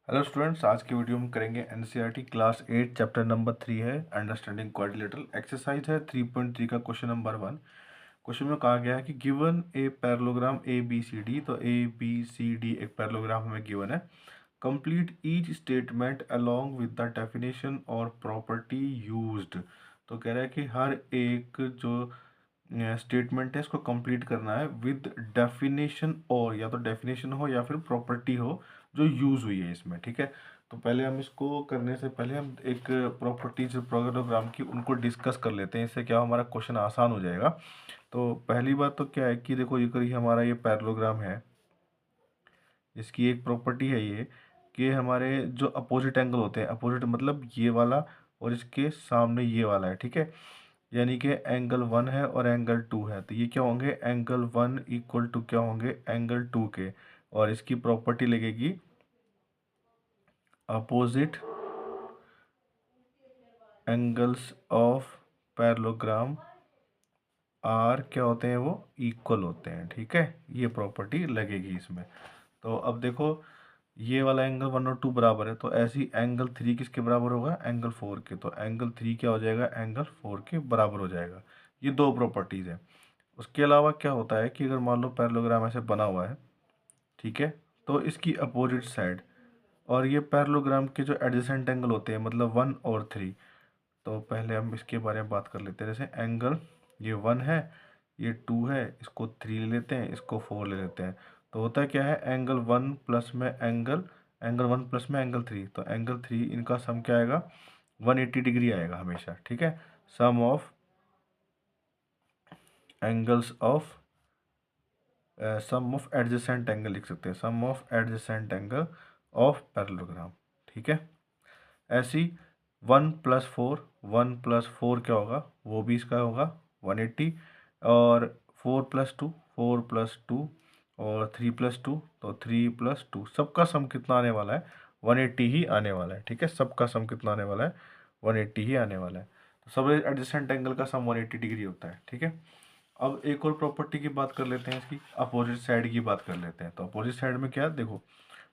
Hello students, आज की video में करेंगे एनसीईआरटी क्लास 8 चैप्टर नंबर 3 है अंडरस्टैंडिंग क्वाड्रिलेटरल। एक्सरसाइज है 3.3 का क्वेश्चन नंबर 1। क्वेश्चन में कहा गया है कि given a parallelogram A B C D, तो ए बी सी डी एक पैरेललोग्राम हमें गिवन है। Complete each statement along with the definition और प्रॉपर्टी यूज्ड। तो कह रहा है कि हर एक जो स्टेटमेंट है इसको कंप्लीट करना है विद डेफिनेशन, और या तो डेफिनेशन हो या फिर प्रॉपर्टी हो जो यूज़ हुई है इसमें। ठीक है, तो पहले हम इसको करने से पहले हम एक प्रॉपर्टीज पैरेललोग्राम की उनको डिस्कस कर लेते हैं। इससे क्या हमारा क्वेश्चन आसान हो जाएगा। तो पहली बात तो क्या है कि देखो, ये करिए हमारा ये पैरेललोग्राम है, इसकी एक प्रॉपर्टी है ये कि हमारे जो अपोजिट एंगल होते हैं, अपोजिट मतलब ये वाला और इसके सामने ये वाला है। ठीक है, यानी कि एंगल 1 है और एंगल 2 है, तो ये क्या होंगे, एंगल 1 इक्वल टू क्या होंगे, एंगल 2 के। और इसकी प्रॉपर्टी लगेगी opposite angles of parallelogram are क्या होते हैं, वो इक्वल होते हैं। ठीक है, ये प्रॉपर्टी लगेगी इसमें। तो अब देखो, ये वाला एंगल 1 और 2 बराबर है, तो ऐसी एंगल 3 किसके बराबर होगा, एंगल 4 के। तो एंगल 3 क्या हो जाएगा, एंगल 4 के बराबर हो जाएगा। ये दो प्रॉपर्टीज़ है। उसके अलावा क्या होता है कि अगर मान लो पैरेललोग्राम ऐसे बना हुआ है, ठीक है, तो इसकी अपोजिट साइड और ये पैरेललोग्राम के जो एडजेसेंट एंगल होते हैं, मतलब 1 और 3। तो पहले हम इसके बारे में बात कर लेते हैं। जैसे एंगल ये 1 है, ये 2 है, इसको 3 ले लेते हैं, इसको 4 ले लेते हैं। तो होता क्या है, एंगल 1 प्लस में एंगल एंगल 1 प्लस में एंगल 3, तो एंगल 3 इनका सम क्या आएगा, 180 डिग्री आएगा हमेशा। ठीक है, angles of sum of adjacent angle लिख सकते हैं, sum of adjacent angle of parallelogram. ठीक है, ऐसी 1 + 4, 1 + 4 क्या होगा, वो भी इसका होगा 180। और 4 + 2, 4 + 2 और 3 + 2, तो 3 + 2, सबका सम कितना आने वाला है, 180 ही आने वाला है। ठीक है, सबका सम कितना आने वाला है, 180 ही आने वाला है। तो सब एडजेसेंट एंगल का सम 180 डिग्री होता है। ठीक है, अब एक और प्रॉपर्टी की बात कर लेते हैं, इसकी अपोजिट साइड की बात कर लेते हैं। तो अपोजिट साइड में क्या है, देखो,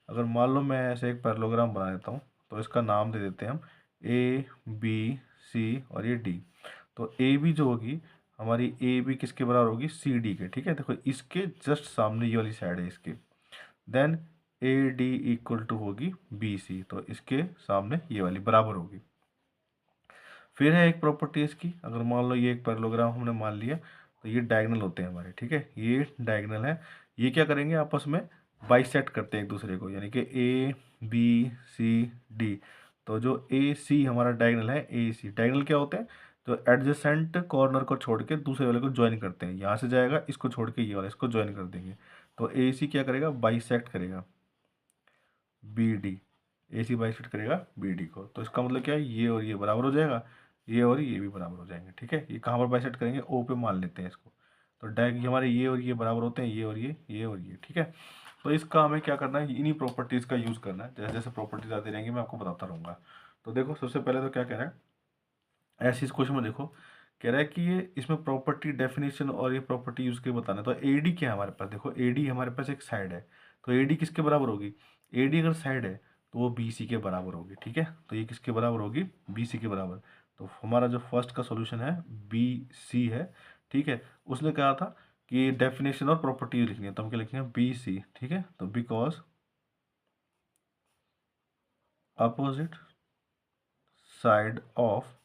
अगर मान लो मैं ऐसे एक पैरेललोग्राम बना देता हूँ, तो इसका नाम दे देते हैं हम ए बी सी और ये डी। तो ए बी जो होगी हमारी, ए बी किसके बराबर होगी, सी डी के। ठीक है, देखो इसके जस्ट सामने ये वाली साइड है इसके। Then A D equal to होगी बी सी, तो इसके सामने ये वाली बराबर होगी। फिर है एक प्रॉपर्टी इसकी, अगर मान लो ये एक पैरेललोग्राम हमने मान लिया, तो ये डायगोनल होते हैं हमारे। ठीक है, ये डायगोनल है, ये क्या करेंगे, आपस में बाइसेक्ट करते हैं एक दूसरे को, यानी कि ए बी सी डी। तो जो ए सी हमारा डायगोनल है, ए सी डायगोनल क्या होते हैं, तो एडजेसेंट कॉर्नर को छोड़ के दूसरे वाले को ज्वाइन करते हैं। यहाँ से जाएगा, इसको छोड़ के ये वाला इसको ज्वाइन कर देंगे, तो ए सी क्या करेगा, बाइसेक्ट करेगा B D. A C bisect करेगा बी डी को, तो इसका मतलब क्या है, ये और ये बराबर हो जाएगा, ये और ये भी बराबर हो जाएंगे। ठीक है, ये कहाँ पर बाइसेक्ट करेंगे, ओ पे मान लेते हैं इसको। तो डायरेक्ट हमारे ये और ये बराबर होते हैं, ये और ये और ये। ठीक है, तो इसका हमें क्या करना है, इन्हीं प्रॉपर्टीज़ का यूज़ करना है। जैसे जैसे प्रॉपर्टीज आती रहेंगी मैं आपको बताता रहूँगा। तो देखो, सबसे पहले तो क्या कह रहा है, ऐसे इस क्वेश्चन में देखो, कह रहा है कि ये इसमें प्रॉपर्टी डेफिनेशन और ये प्रॉपर्टी यूज़ के बताना है। तो ए डी क्या है हमारे पास, देखो ए डी हमारे पास एक साइड है, तो ए डी किसके बराबर होगी, ए डी अगर साइड है तो वो बी सी के बराबर होगी। ठीक है, तो ये किसके बराबर होगी, बी सी के बराबर। तो हमारा जो फर्स्ट का सॉल्यूशन है बी सी है। ठीक है, उसने कहा था कि डेफिनेशन और प्रॉपर्टी लिखनी है, तो हम क्या लिखेंगे, बी सी। ठीक है, तो because opposite side of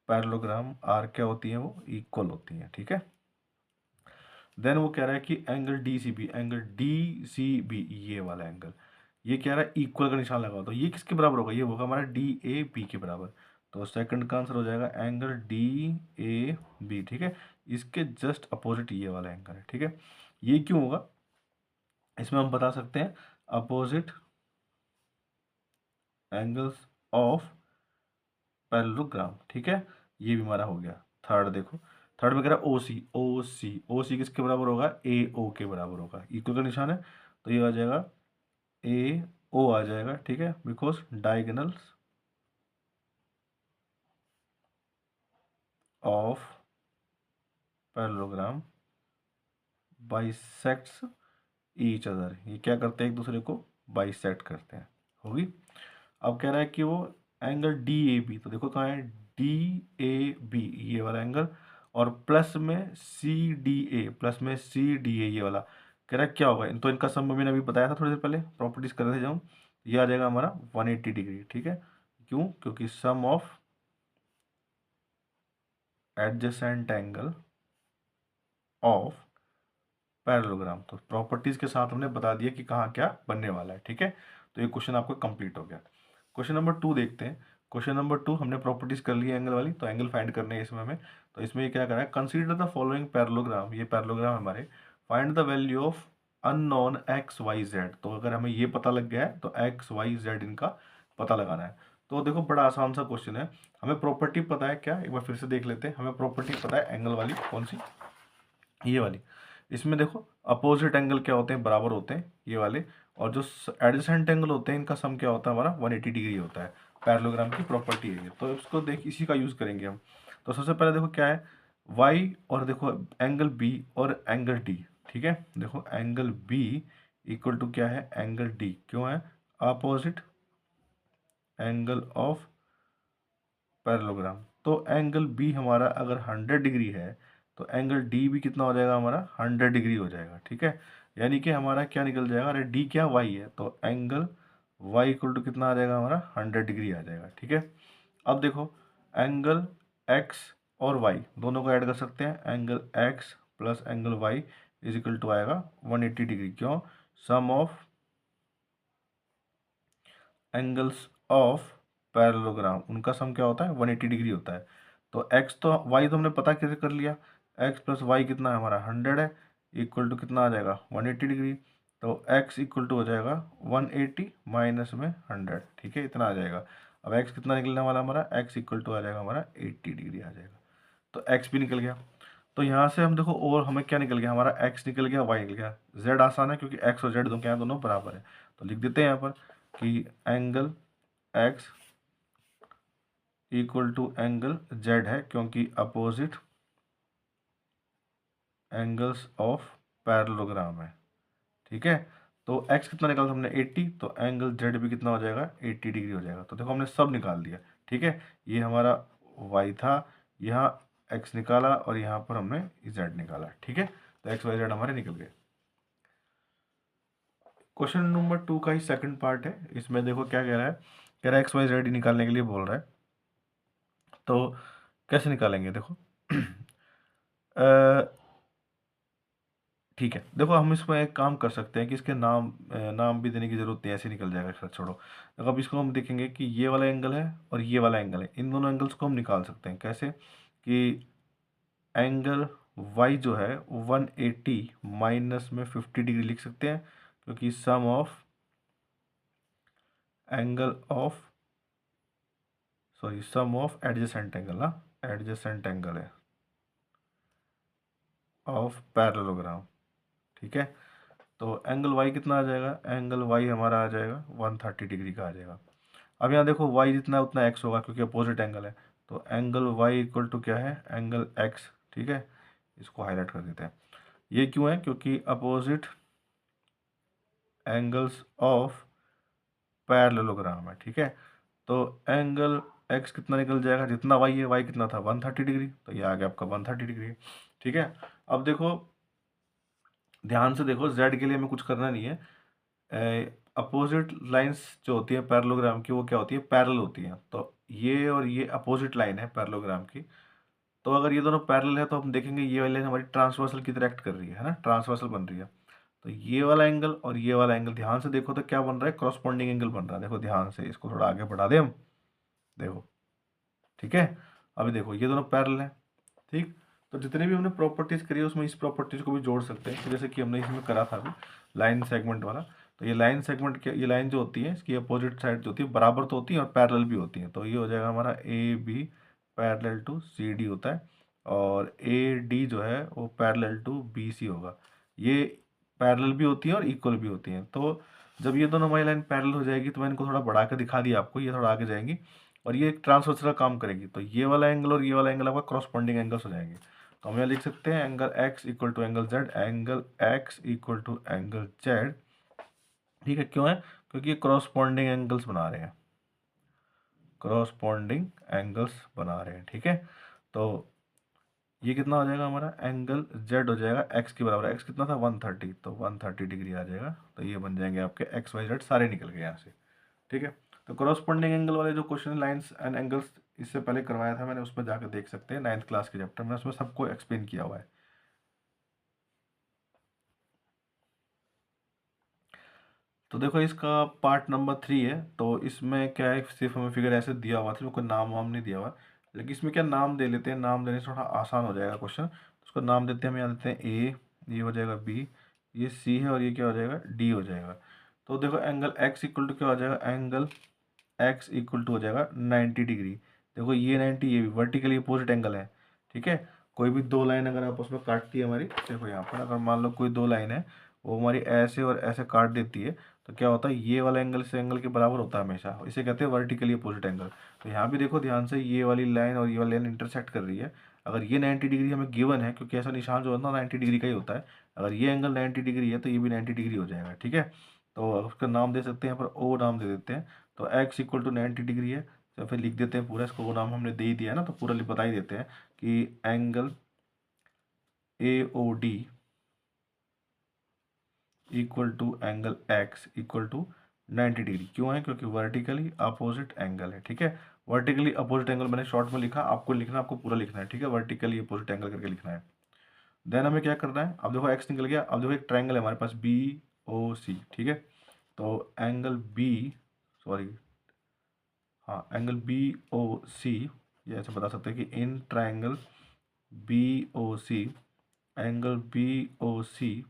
parallelogram are क्या होती है, वो इक्वल होती है। ठीक है, देन वो कह रहा है कि angle D C B, angle D C B, ये वाला एंगल, ये कह रहा है इक्वल का निशान लगा, तो ये किसके बराबर होगा, ये होगा हमारा डी ए बी के बराबर। तो सेकंड का आंसर हो जाएगा एंगल डी ए बी। ठीक है, इसके जस्ट अपोजिट ये वाला एंगल है। ठीक है, ये क्यों होगा, इसमें हम बता सकते हैं अपोजिट एंगल्स ऑफ पैरेललोग्राम। ठीक है, ये भी हमारा हो गया। थर्ड देखो, थर्ड में कह रहा है ओ सी, ओ सी, ओ सी किसके बराबर होगा, ए ओ के बराबर होगा, इक्वल का निशान है, तो ये आ जाएगा ए ओ आ जाएगा। ठीक है, because diagonals of parallelogram bisects each other, ये क्या करते हैं, एक दूसरे को बाइसेक्ट करते हैं, होगी। अब कह रहा है कि वो एंगल डी ए बी, तो देखो कहाँ है डी ए बी, ये वाला एंगल, और प्लस में सी डी ए, प्लस में सी डी ए, ये वाला। कह रहा है क्या होगा, तो इनका सम मैंने अभी बताया था थोड़ी देर पहले, प्रॉपर्टीज कर रहे थे जब, ये आ जाएगा हमारा 180 डिग्री, ठीक है। क्यों, क्योंकि sum of adjacent angle of parallelogram, तो प्रॉपर्टीज के साथ हमने बता दिया कि कहाँ क्या बनने वाला है, ठीक है। तो ये क्वेश्चन आपका कंप्लीट हो गया। क्वेश्चन नंबर 2 देखते हैं। क्वेश्चन नंबर 2 हमने प्रॉपर्टीज कर ली है एंगल वाली, तो एंगल फाइंड करने हैं इसमें हमें। तो इसमें ये क्या करा है, कंसीडर द फॉलोइंग पैरेललोग्राम, ये पैरेललोग्राम हमारे, find the value of unknown x y z. तो अगर हमें ये पता लग गया है तो एक्स वाई जेड इनका पता लगाना है। तो देखो बड़ा आसान सा क्वेश्चन है। हमें प्रॉपर्टी पता है क्या, एक बार फिर से देख लेते हैं। हमें प्रॉपर्टी पता है एंगल वाली, कौन सी, ये वाली। इसमें देखो अपोजिट एंगल क्या होते हैं, बराबर होते हैं ये वाले, और जो एडजेसेंट एंगल होते हैं इनका सम क्या होता है हमारा, 180 डिग्री होता है। पैरेललोग्राम की प्रॉपर्टी है ये, तो इसको देख इसी का यूज़ करेंगे हम। तो सबसे पहले देखो क्या है, y, और देखो एंगल b और एंगल d, ठीक है। देखो एंगल b इक्वल टू क्या है, एंगल d, क्यों है, अपोजिट एंगल ऑफ पैरेललोग्राम। तो एंगल बी हमारा अगर 100 डिग्री है तो एंगल डी भी कितना हो जाएगा हमारा, 100 डिग्री हो जाएगा, ठीक है। यानी कि हमारा क्या निकल जाएगा, अरे डी क्या, वाई है, तो एंगल वाई इक्वल टू कितना आ जाएगा हमारा, 100 डिग्री आ जाएगा, ठीक है। अब देखो एंगल एक्स और वाई दोनों को ऐड कर सकते हैं, angle x plus angle y is equal to आएगा 180 डिग्री, क्यों, sum of angles of parallelogram, उनका सम क्या होता है, 180 डिग्री होता है। तो x तो y तो हमने पता कैसे कर लिया, x प्लस वाई कितना है हमारा 100 है, इक्वल टू कितना आ जाएगा 180 डिग्री। तो x इक्वल टू हो जाएगा 180 माइनस में 100, ठीक है, इतना आ जाएगा। अब x कितना निकलने वाला हमारा, x इक्वल टू आ जाएगा हमारा 80 डिग्री आ जाएगा। तो x भी निकल गया। तो यहाँ से हम देखो और हमें क्या निकल गया, हमारा x निकल गया, y निकल गया, z आसान है क्योंकि x और z दोनों क्या है, दोनों बराबर है। तो लिख देते हैं यहाँ पर कि angle x equal to angle z है, क्योंकि अपोजिट एंगल्स ऑफ पैरेललोग्राम है, ठीक है। तो x कितना निकाला हमने 80, तो एंगल z भी कितना हो जाएगा 80 डिग्री हो जाएगा। तो देखो हमने सब निकाल दिया, ठीक है। ये हमारा y था, यहाँ x निकाला और यहाँ पर हमने z निकाला, ठीक है। तो x y z हमारे निकल गए। क्वेश्चन नंबर 2 का ही सेकंड पार्ट है। इसमें देखो क्या कह रहा है, कह रहा है एक्स वाई जेड निकालने के लिए बोल रहा है। तो कैसे निकालेंगे देखो ठीक है, देखो हम इसमें एक काम कर सकते हैं कि इसके नाम भी देने की जरूरत नहीं है, ऐसे निकल जाएगा, सर छोड़ो। देखो अब इसको हम देखेंगे कि ये वाला एंगल है और ये वाला एंगल है, इन दोनों एंगल्स को हम निकाल सकते हैं कैसे, कि एंगल y जो है 180 माइनस में 50 डिग्री लिख सकते हैं, क्योंकि sum of angle of, sorry sum of adjacent angle ना, एडजेसेंट एंगल है ऑफ पैरेललोग्राम, ठीक है। तो एंगल y कितना आ जाएगा, एंगल y हमारा आ जाएगा 130 डिग्री का आ जाएगा। अब यहाँ देखो y जितना है उतना x होगा क्योंकि अपोजिट एंगल है। तो एंगल y इक्वल टू क्या है, एंगल x, ठीक है। इसको हाईलाइट कर देते हैं। ये क्यों है, क्योंकि अपोजिट एंगल्स ऑफ पैरेललोग्राम है, ठीक है। तो एंगल x कितना निकल जाएगा, जितना y है, y कितना था 130 डिग्री, तो ये आ गया आपका 130 डिग्री, ठीक है। अब देखो ध्यान से देखो, z के लिए हमें कुछ करना नहीं है। अपोजिट लाइंस जो होती है पैरेललोग्राम की, वो क्या होती है, पैरेलल होती है। तो ये और ये अपोजिट लाइन है पैरेललोग्राम की। तो अगर ये दोनों पैरेलल है तो हम देखेंगे ये वाली लाइन हमारी ट्रांसवर्सल की तरह एक्ट कर रही है ना, ट्रांसवर्सल बन रही है। तो ये वाला एंगल और ये वाला एंगल ध्यान से देखो तो क्या बन रहा है, क्रॉसपोंडिंग एंगल बन रहा है। देखो ध्यान से, इसको थोड़ा आगे बढ़ा दें हम, देखो, ठीक है। अभी देखो ये दोनों पैरेलल है, ठीक। तो जितने भी हमने प्रॉपर्टीज करी है उसमें इस प्रॉपर्टीज को भी जोड़ सकते हैं। तो जैसे कि हमने इसमें करा था अभी लाइन सेगमेंट वाला, तो ये लाइन सेगमेंट के, ये लाइन जो होती है इसकी अपोजिट साइड जो होती है बराबर तो होती है और पैरेलल भी होती है। तो ये हो जाएगा हमारा A B parallel to C D होता है, और ए डी जो है वो पैरेलल टू बी सी होगा। ये पैरेलल भी होती है और इक्वल भी होती हैं। तो जब ये दोनों हमारी लाइन पैरेलल हो जाएगी तो मैं इनको थोड़ा बढ़ा कर दिखा दिया आपको, ये थोड़ा आगे जाएंगी और ये एक ट्रांसवर्सल काम करेगी। तो ये वाला एंगल और ये वाला एंगल आपका क्रॉसपोंडिंग एंगल्स हो जाएंगे। तो हम यहाँ लिख सकते हैं angle x equal to angle z, angle x equal to angle z। ठीक है, क्यों है? क्योंकि ये क्रॉसपॉन्डिंग एंगल्स बना रहे हैं, क्रॉसपॉन्डिंग एंगल्स बना रहे हैं। ठीक है, तो ये कितना हो जाएगा हमारा एंगल z हो जाएगा x के बराबर। x कितना था 130, तो 130 डिग्री आ जाएगा। तो ये बन जाएंगे आपके x y z सारे निकल गए यहाँ से। ठीक है, तो क्रॉसपॉन्डिंग एंगल वाले जो क्वेश्चन लाइंस एंड एंगल्स इससे पहले करवाया था मैंने, उस पर जाकर देख सकते हैं 9th क्लास के चैप्टर में, उसमें सबको एक्सप्लेन किया हुआ है। तो देखो इसका पार्ट नंबर 3 है। तो इसमें क्या है, सिर्फ हमें फिगर ऐसे दिया हुआ था, इसमें कोई नाम वाम नहीं दिया हुआ, लेकिन इसमें क्या नाम दे लेते हैं, नाम देने से थोड़ा आसान हो जाएगा क्वेश्चन। उसको नाम देते हैं, हम यहाँ देते हैं ए, ये हो जाएगा बी, ये सी है, और ये क्या हो जाएगा डी हो जाएगा। तो देखो एंगल एक्स इक्वल टू क्या हो जाएगा, एंगल एक्स इक्वल टू हो जाएगा 90 डिग्री। देखो ये 90, ये भी वर्टिकली अपोजिट एंगल है। ठीक है, कोई भी दो लाइन अगर आप उसमें काटती है हमारी, देखो यहाँ पर अगर मान लो कोई दो लाइन है, वो हमारी ऐसे और ऐसे काट देती है, तो क्या होता है, ये वाला एंगल इस एंगल के बराबर होता है हमेशा, इसे कहते हैं वर्टिकली अपोजिट एंगल। तो यहाँ भी देखो ध्यान से, ये वाली लाइन और ये वाली लाइन इंटरसेक्ट कर रही है। अगर ये 90 डिग्री हमें गिवन है, क्योंकि ऐसा निशान जो होता है 90 डिग्री का ही होता है, अगर ये एंगल 90 डिग्री है तो ये भी 90 डिग्री हो जाएगा। ठीक है, तो उसका नाम दे सकते हैं, यहाँ पर ओ नाम दे देते हैं। तो एक्स इक्वल टू 90 डिग्री है, तो फिर लिख देते हैं पूरा, इसको वो नाम हमने दे ही दिया है ना, तो पूरा बता ही देते हैं कि angle A O D equal to angle x equal to 90 degree. क्यों है? क्योंकि वर्टिकली अपोजिट एंगल है। ठीक है, वर्टिकली अपोजिट एंगल मैंने शॉर्ट में लिखा, आपको लिखना, आपको पूरा लिखना है। ठीक है, वर्टिकली अपोजिट एंगल करके लिखना है। देन हमें क्या करना है, अब देखो एक्स निकल गया, अब देखो एक ट्रायंगल है हमारे पास बी ओ सी। ठीक है, तो एंगल बी, सॉरी हाँ, एंगल बी ओ सी, ये ऐसे बता सकते हैं कि in triangle B O C, angle B O C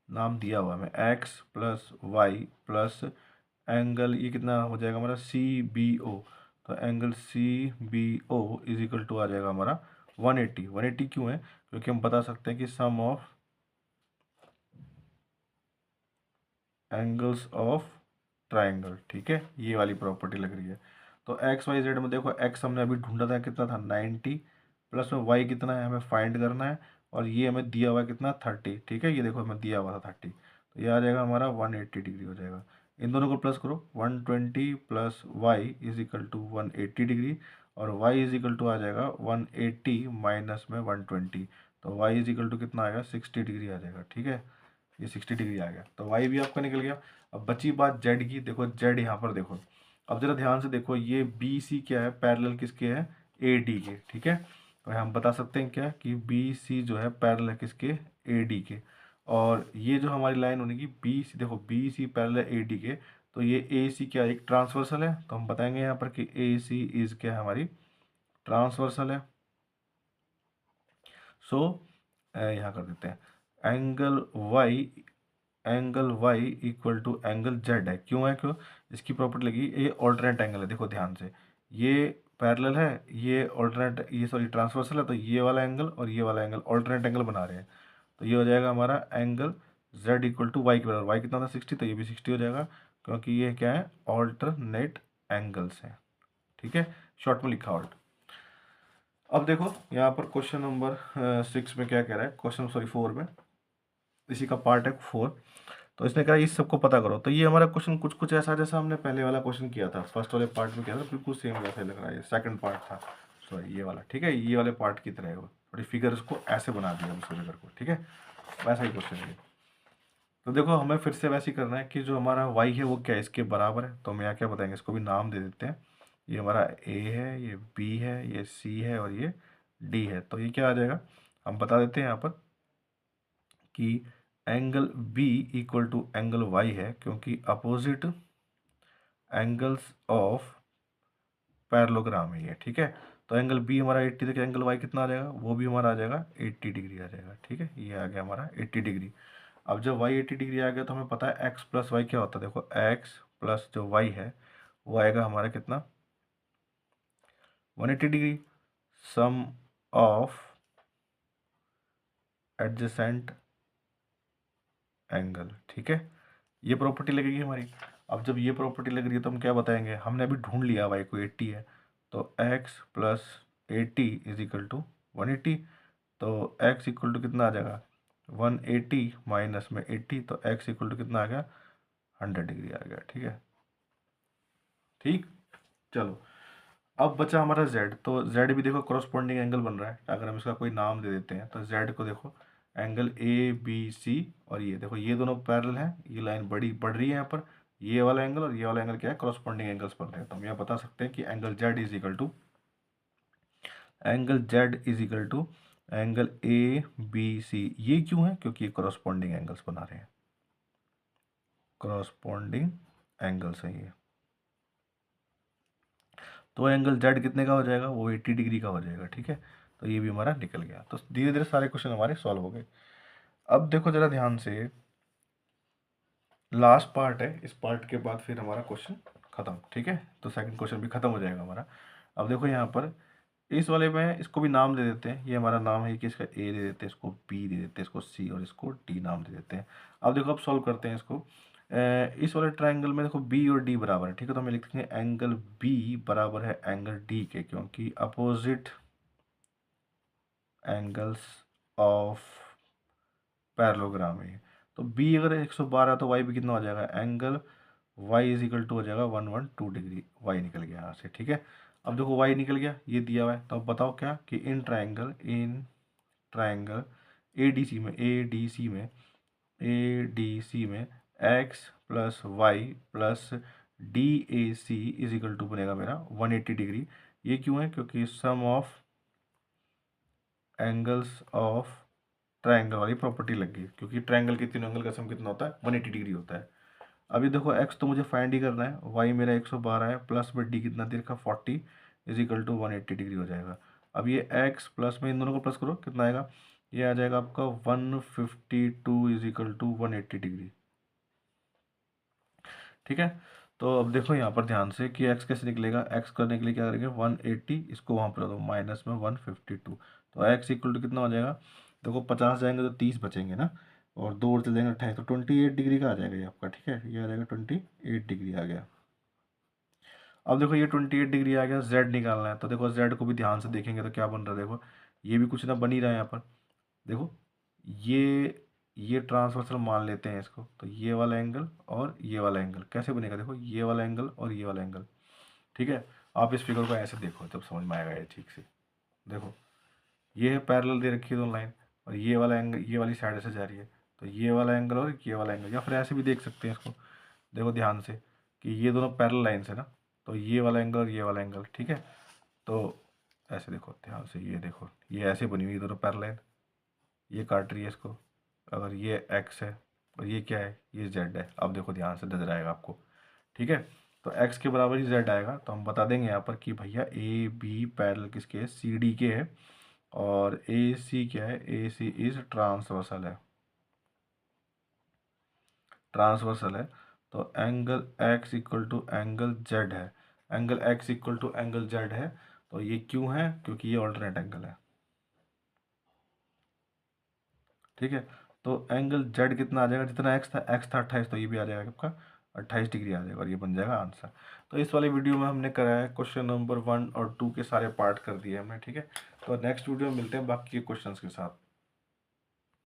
नाम दिया हुआ है हमें X plus Y plus angle, ये कितना हो जाएगा हमारा सी बी ओ। तो angle C B O is equal to आ जाएगा हमारा 180। 180 क्यों है? क्योंकि हम बता सकते हैं कि सम ऑफ एंगल्स ऑफ ट्राइंगल। ठीक है, ये वाली प्रॉपर्टी लग रही है। तो एक्स वाई जेड में देखो, एक्स हमने अभी ढूंढा था, कितना था 90, प्लस में वाई कितना है हमें फाइंड करना है, और ये हमें दिया हुआ है कितना 30। ठीक है, ये देखो हमें दिया हुआ था 30, तो ये आ जाएगा हमारा 180 डिग्री हो जाएगा। इन दोनों को प्लस करो, 120 plus y is equal to 180 degree, और वाई इज इक्वल टू आ जाएगा 180 माइनस में 120, तो वाई इज इक्वल टू कितना आएगा 60 डिग्री आ जाएगा। ठीक है, ये 60 डिग्री आ गया, तो वाई भी आपका निकल गया। अब बची बात जेड की। देखो जेड यहाँ पर देखो, अब जरा ध्यान से देखो, ये बी सी क्या है, पैरेलल किसके है, ए डी के। ठीक है, तो हम बता सकते हैं क्या कि बी सी जो है पैरेलल है किसके, ए डी के। और ये जो हमारी लाइन होगी बी सी, देखो B C parallel A D के, तो ये ए सी क्या एक ट्रांसवर्सल है, तो हम बताएंगे यहाँ पर कि ए सी इज क्या है हमारी ट्रांसवर्सल है। सो यहाँ कर देते हैं angle y, angle y equal to angle z है। क्यों है? क्यों? इसकी प्रॉपर्टी लगी, ये ऑल्टरनेट एंगल है। देखो ध्यान से, ये पैरेलल है, ये ऑल्टरनेट, ये सॉरी ट्रांसवर्सल है, तो ये वाला एंगल और ये वाला एंगल ऑल्टरनेट एंगल बना रहे हैं। तो ये हो जाएगा हमारा angle z equal to y के बराबर। वाई कितना था 60, तो ये भी 60 हो जाएगा, क्योंकि ये क्या है ऑल्टरनेट एंगल्स हैं। ठीक है, शॉर्ट में लिखा ऑल्ट। अब देखो यहाँ पर क्वेश्चन नंबर 6 में क्या कह रहा है, क्वेश्चन सॉरी 4 में, इसी का पार्ट है 4। तो इसने कहा इस सबको पता करो। तो ये हमारा क्वेश्चन कुछ कुछ ऐसा जैसा हमने पहले वाला क्वेश्चन किया था, फर्स्ट वाले पार्ट में किया था, बिल्कुल सेम वैसा ही लग रहा है। ये सेकंड पार्ट था, सॉरी ये वाला। ठीक है, ये वाले पार्ट की तरह है वो, थोड़ी फिगर्स को ऐसे बना दिया उस फिगर को। ठीक है, वैसा ही क्वेश्चन है। तो देखो हमें फिर से वैसे ही करना है कि जो हमारा वाई है वो क्या है, इसके बराबर है। तो हम यहाँ क्या बताएंगे, इसको भी नाम दे देते हैं। ये हमारा ए है, ये बी है, ये सी है, और ये डी है। तो ये क्या आ जाएगा, हम बता देते हैं यहाँ पर कि angle B equal to angle y है, क्योंकि अपोजिट एंगल्स ऑफ पैरेललोग्राम है ये। ठीक है, तो एंगल बी हमारा 80, देखिए एंगल वाई कितना आ जाएगा, वो भी हमारा आ जाएगा 80 डिग्री आ जाएगा। ठीक है, ये आ गया हमारा 80 डिग्री। अब जब वाई 80 डिग्री आ गया, तो हमें पता है एक्स प्लस वाई क्या होता है। देखो एक्स प्लस जो वाई है वो आएगा हमारा कितना 180 degree, sum of adjacent angle. ठीक है, ये प्रॉपर्टी लगेगी हमारी। अब जब ये प्रॉपर्टी लग रही है, तो हम क्या बताएंगे, हमने अभी ढूंढ लिया वाई को 80 है, तो x plus 80 is equal to 180, तो x इक्वल टू कितना आ जाएगा 180 माइनस में 80, तो x इक्वल टू कितना आ गया 100 डिग्री आ गया। ठीक है, ठीक। चलो अब बचा हमारा z, तो z भी देखो करस्पॉन्डिंग एंगल बन रहा है। अगर हम इसका कोई नाम दे देते हैं तो z को देखो एंगल ए बी सी, और ये देखो ये दोनों पैरेलल हैं, ये लाइन बड़ी बढ़ रही है यहाँ पर, ये वाला एंगल और ये वाला एंगल क्या है, करस्पॉन्डिंग एंगल्स बन रहे हैं। तो हम यह बता सकते हैं कि angle z is equal to angle A B C. ये क्यों है, क्योंकि ये करस्पॉन्डिंग एंगल्स बना रहे हैं, करस्पॉन्डिंग एंगल्स है ये। तो एंगल जेड कितने का हो जाएगा, वो 80 डिग्री का हो जाएगा। ठीक है, तो ये भी हमारा निकल गया। तो धीरे धीरे सारे क्वेश्चन हमारे सॉल्व हो गए। अब देखो जरा ध्यान से, लास्ट पार्ट है, इस पार्ट के बाद फिर हमारा क्वेश्चन खत्म। ठीक है, तो सेकंड क्वेश्चन भी खत्म हो जाएगा हमारा। अब देखो यहाँ पर इस वाले में इसको भी नाम दे देते हैं, ये हमारा नाम है कि इसका ए दे देते हैं, इसको बी दे देते हैं, इसको सी और इसको डी नाम दे देते हैं। अब देखो अब सॉल्व करते हैं इसको। इस वाले ट्रायंगल में देखो बी और डी बराबर है। ठीक है, तो हम लिखते हैं एंगल बी बराबर है एंगल डी के, क्योंकि अपोजिट एंगल्स ऑफ पैरेललोग्राम है। तो बी अगर 112 तो वाई भी कितना हो जाएगा, angle y is equal to हो जाएगा 112 डिग्री। वाई निकल गया यहाँ से। ठीक है, अब देखो वाई निकल गया, ये दिया हुआ है। तो अब बताओ क्या कि in triangle A D C में x plus Y plus D A C is equal to बनेगा मेरा 180 डिग्री। ये क्यों है, क्योंकि sum of angles of triangle वाली प्रॉपर्टी लग गई, क्योंकि ट्रायंगल के तीनों एंगल का सम कितना होता है 180 डिग्री होता है। अभी देखो x तो मुझे फाइंड ही करना है, y मेरा 112 है, प्लस में d कितना दे रखा 40 इज इक्वल टू 180 डिग्री हो जाएगा। अब ये x प्लस में इन दोनों को प्लस करो, कितना आएगा, ये आ जाएगा आपका 152 इज इक्वल टू 180 डिग्री। ठीक है, तो अब देखो यहाँ पर ध्यान से कि x कैसे निकलेगा, x करने के लिए क्या करेंगे 180, इसको वहाँ पर दो माइनस में 152, तो x इक्वल टू कितना हो जाएगा, देखो 50 जाएंगे तो 30 बचेंगे ना, और दो और चल जाएंगे 28, तो 28 डिग्री का आ जाएगा ये आपका। ठीक है, ये आ जाएगा 28 डिग्री आ गया। अब देखो ये 28 डिग्री आ गया, z निकालना है, तो देखो z को भी ध्यान से देखेंगे तो क्या बन रहा है, देखो ये भी कुछ ना बन ही रहा है यहाँ पर। देखो ये ट्रांसवर्सल मान लेते हैं इसको, तो ये वाला एंगल और ये वाला एंगल कैसे बनेगा, देखो ये वाला एंगल और ये वाला एंगल। ठीक है, आप इस फिगर को ऐसे देखो तब समझ में आएगा ये ठीक से। देखो ये है पैरेलल दे रखी है दोनों लाइन, और ये वाला एंगल ये वाली साइड से जा रही है, तो ये वाला एंगल और ये वाला एंगल, या फिर ऐसे भी देख सकते हैं इसको। देखो ध्यान से कि ये दोनों पैरेलल लाइन्स है ना, तो ये वाला एंगल और ये वाला एंगल। ठीक है, तो ऐसे देखो ध्यान से, ये देखो ये ऐसे बनी हुई दोनों पैरेलल लाइन, ये काट रही है इसको। अगर ये x है और ये क्या है, ये z है। अब देखो ध्यान से नजर आएगा आपको। ठीक है, तो x के बराबर ही z आएगा, तो हम बता देंगे यहाँ पर कि भैया ए बी पैरेलल किसके है, सी डी के है, और ए सी क्या है, ए सी इज ट्रांसवर्सल है, ट्रांसवर्सल है। तो angle x equal to angle z है, angle x equal to angle z है। तो ये क्यों है, क्योंकि ये ऑल्टरनेट एंगल है। ठीक है, तो एंगल z कितना आ जाएगा, जितना x था 28, तो ये भी आ जाएगा आपका 28 डिग्री आ जाएगा, और ये बन जाएगा आंसर। तो इस वाले वीडियो में हमने कराया क्वेश्चन नंबर 1 और 2 के सारे पार्ट कर दिए हमने। ठीक है, तो नेक्स्ट वीडियो में मिलते हैं बाकी के क्वेश्चंस के साथ।